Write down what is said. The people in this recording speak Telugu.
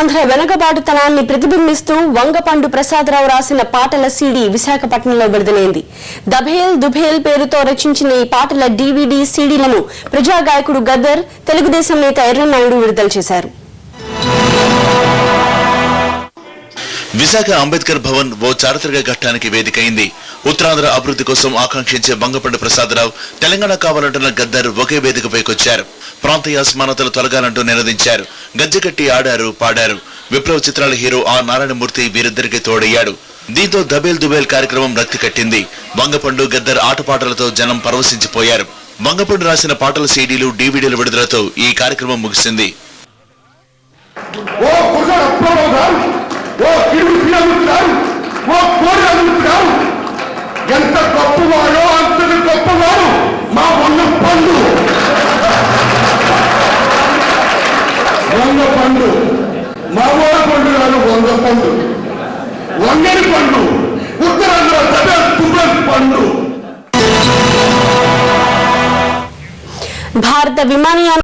ఉత్తరాంధ్ర వెనుకబాటుతనాన్ని ప్రతిబింబిస్తూ వంగపండు ప్రసాదరావు రాసిన పాటల సీడీ విశాఖపట్నంలో విడుదలైంది. దభేల్ దుభేల్ పేరుతో రచించిన ఈ పాటల DVD సీడీలను ప్రజా గాయకుడు గద్దర్, తెలుగుదేశం నేత ఎర్రన్నాయుడు విడుదల చేశారు. విశాఖ అంబేద్కర్ భవన్ ఓ చారిత్రక ఘట్టానికి వేదికైంది. ఉత్తరాంధ్ర అభివృద్ధి కోసం ఆకాంక్షించే వంగపండు ప్రసాదరావు, తెలంగాణ కావాలంటున్న గద్దర్ ఒకే వేదికపైకొచ్చారు. ప్రాంతీయ అసమానతలు తొలగాలంటూ నినదించారు. గజ్జెకట్టి ఆడారు, పాడారు. విప్లవ చిత్రాల హీరో ఆర్ నారాయణమూర్తి వీరిద్దరికి తోడయ్యాడు. దీంతో దబేల్ దుబేల్ కార్యక్రమం రక్తి కట్టింది. వంగపండు, గద్దర్ ఆటపాటలతో జనం పరవశించిపోయారు. వంగపండు రాసిన పాటల సీడీలు, DVDల విడుదలతో ఈ కార్యక్రమం ముగిసింది. ఎంత గొప్పవాడో అంతటి గొప్పవాడు మా వంగపండు. వంగపండు మామూలు పండు కాదు, వంగపండు, వంగని పండు, ఉత్తరాంధ్ర దబేల్ పండు. భారత విమానయాన